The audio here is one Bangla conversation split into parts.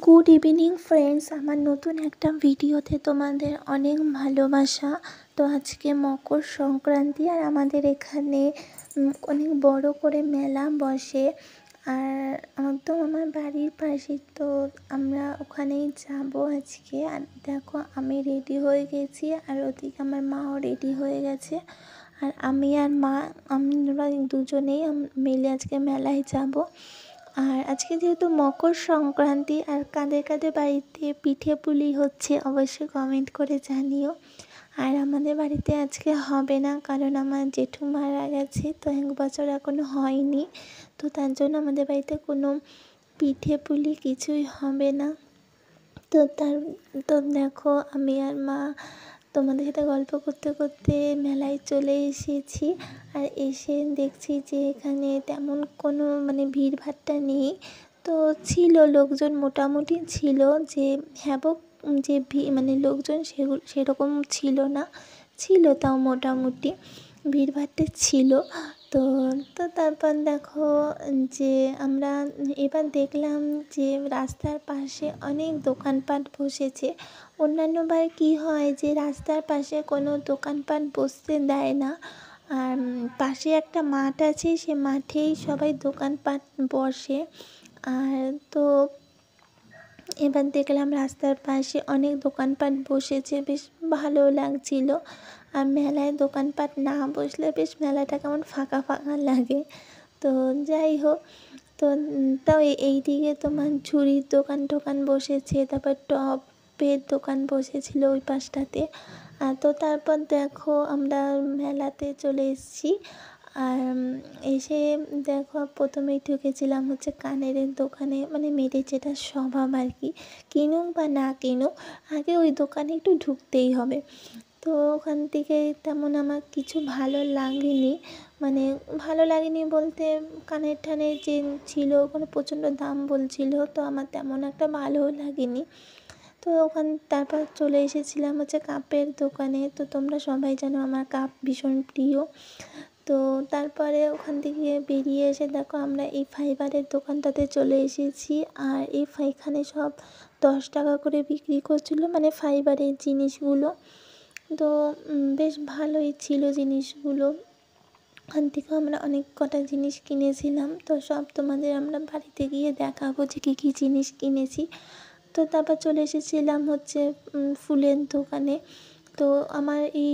গুড ইভিনিং ফ্রেন্ডস, আমার নতুন একটা ভিডিওতে তোমাদের অনেক ভালোবাসা। তো আজকে মকর সংক্রান্তি আর আমাদের এখানে অনেক বড় করে মেলা বসে। আর একদম আমার বাড়ির পাশে, তো আমরা ওখানেই যাব আজকে। আর দেখো, আমি রেডি হয়ে গেছি আর ওদিকে আমার মাও রেডি হয়ে গেছে। আর আমি আর মা, আমরা দুজনেই মিলে আজকে মেলায় যাব। আর আজকে যেহেতু মকর সংক্রান্তি, আর কাদের কাদের বাড়িতে পিঠে পুলি হচ্ছে অবশ্যই কমেন্ট করে জানিও। আর আমাদের বাড়িতে আজকে হবে না, কারণ আমার জেঠু মারা গেছে, তো 1 বছর এখনও হয়নি। তো তার জন্য আমাদের বাড়িতে কোনো পিঠে পুলি কিছুই হবে না। তো দেখো, আমি আর মা তোমাদের সাথে গল্প করতে করতে মেলায় চলে এসেছি। আর এসে দেখছি যে এখানে তেমন কোনো ভিড়ভাট্টা নেই। তো ছিল লোকজন, মোটামুটি ছিল, যে হ্যাবক যে লোকজন সেরকম ছিল না, ছিল তাও মোটামুটি ভিড়ভাট্টা ছিল। তো তারপর দেখো যে আমরা এবার দেখলাম যে রাস্তার পাশে অনেক দোকানপাট বসেছে। অন্যান্যবার কী হয় যে রাস্তার পাশে কোনো দোকানপাট বসতে দেয় না, আর পাশে একটা মাঠ আছে, সে মাঠেই সবাই দোকানপাট বসে। আর তো এবার দেখলাম রাস্তার পাশে অনেক দোকানপাট বসেছে, বেশ ভালো লাগছিল। আর মেলায় দোকানপাট না বসলে বেশ মেলাটা কেমন ফাঁকা ফাঁকা লাগে। তো যাই হোক, তো তাও এই দিকে তোমার ঝুড়ির দোকান বসেছে, তারপর টপের দোকান বসেছিল ওই পাশটাতে। তো তারপর দেখো আমরা মেলাতে চলে এসেছি। আর এসে দেখো, প্রথমেই ঢুকেছিলাম হচ্ছে কানের দোকানে, মেয়েদের যেটা স্বভাব আর কি, কিনুক বা না কিনুক, আগে ওই দোকানে একটু ঢুকতেই হবে। তো ওখান থেকে তেমন আমার কিছু ভালো লাগেনি বলতে, কানের ঠানের যে ছিল ওখানে প্রচণ্ড দাম বলছিল, তো আমার তেমন একটা ভালোও লাগেনি। তো তারপর চলে এসেছিলাম হচ্ছে কাপের দোকানে। তো তোমরা সবাই জানো আমার কাপ ভীষণ প্রিয়। তো তারপরে ওখান থেকে বেরিয়ে এসে দেখো আমরা এই ফাইবারের দোকানটাতে চলে এসেছি। আর এখানে সব 10 টাকা করে বিক্রি করছিল, ফাইবারের জিনিসগুলো। তো বেশ ভালোই ছিল জিনিসগুলো। ওখান থেকে আমরা অনেক কটা জিনিস কিনেছিলাম, তো সব তোমাদের আমরা বাড়িতে গিয়ে দেখাবো যে কী কী জিনিস কিনেছি। তো তারপর চলে এসেছিলাম হচ্ছে ফুলের দোকানে। তো আমার এই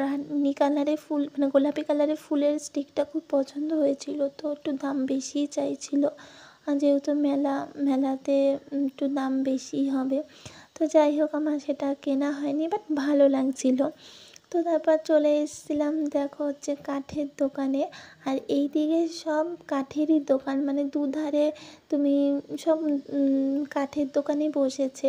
রানী কালারের ফুল, গোলাপি কালারের ফুলের স্টিকটা খুব পছন্দ হয়েছিল, তো একটু দাম বেশিই চাইছিল, যেহেতু মেলাতে একটু দাম বেশি হবে। তো যাই হোক, আমার সেটা কেনা হয়নি, বাট ভালো লাগছিল। তো তারপর চলে এসেছিলাম দেখো হচ্ছে কাঠের দোকানে। আর এই দিকে সব কাঠেরই দোকান, দুধারে তুমি সব কাঠের দোকানই বসেছে।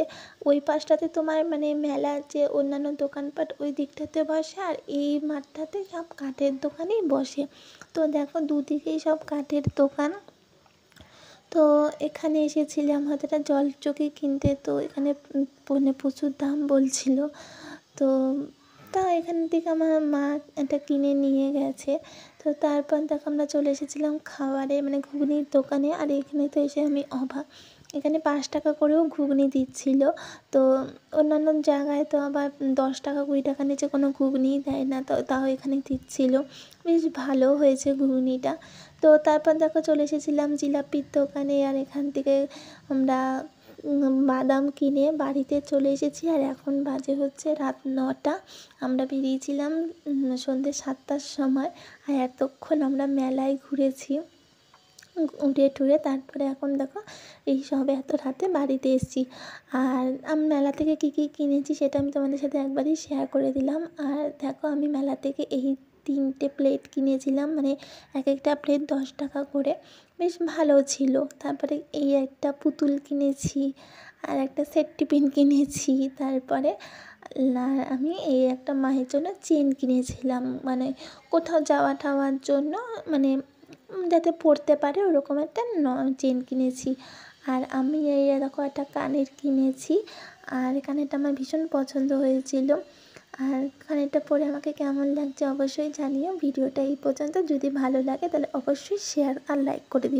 ওই পাশটাতে তোমার মেলার যে অন্যান্য দোকানপাট ওই দিকটাতে বসে, আর এই মাঠটাতে সব কাঠের দোকানই বসে। তো দেখো, দুদিকেই সব কাঠের দোকান। তো এখানে এসেছিলাম হয়তো একটা জলচৌকি কিনতে, তো এখানে প্রচুর দাম বলছিল। তো এখান থেকে আমার মা এটা কিনে নিয়ে গেছে। তো তারপর দেখো আমরা চলে এসেছিলাম খাবারে, ঘুগনির দোকানে। আর এখানে তো এসে আমি অবাক, এখানে 5 টাকা করেও ঘুগনি দিচ্ছিল। তো অন্যান্য জায়গায় তো আবার 10 টাকা 20 টাকা নিচে কোনো ঘুগনিই দেয় না, তো তাও এখানে দিচ্ছিল। বেশ ভালো হয়েছে ঘুগনিটা। তো তারপর দেখো চলে এসেছিলাম জিলাপির দোকানে। আর এখান থেকে আমরা বাদাম কিনে বাড়িতে চলে এসেছি। আর এখন বাজে হচ্ছে রাত 9টা। আমরা বেরিয়েছিলাম সন্ধ্যে 7টার সময়। আর এতক্ষণ আমরা মেলায় ঘুরে টুরে তারপরে এখন দেখো এই সবে এত রাতে বাড়িতে এসেছি। আর আমি মেলা থেকে কী কী কিনেছি সেটা আমি তোমাদের সাথে একবারই শেয়ার করে দিলাম। আর দেখো, আমি মেলা থেকে এই 3টে প্লেট কিনেছিলাম, এক একটা প্লেট 10 টাকা করে, বেশ ভালো ছিল। তারপরে এই একটা পুতুল কিনেছি, আর একটা সেট টিফিন কিনেছি। তারপরে আমি এই একটা মায়ের জন্য চেন কিনেছিলাম, কোথাও যাওয়া টাওয়ার জন্য, যাতে পরতে পারে ওরকম একটা চেন কিনেছি। আর আমি এই দেখো একটা কানের কিনেছি, আর কানেরটা আমার ভীষণ পছন্দ হয়েছিল। আর কানেরটা পরে আমাকে কেমন লাগছে অবশ্যই জানিও। ভিডিওটা এই পর্যন্ত, যদি ভালো লাগে তাহলে অবশ্যই শেয়ার আর লাইক করে দিও।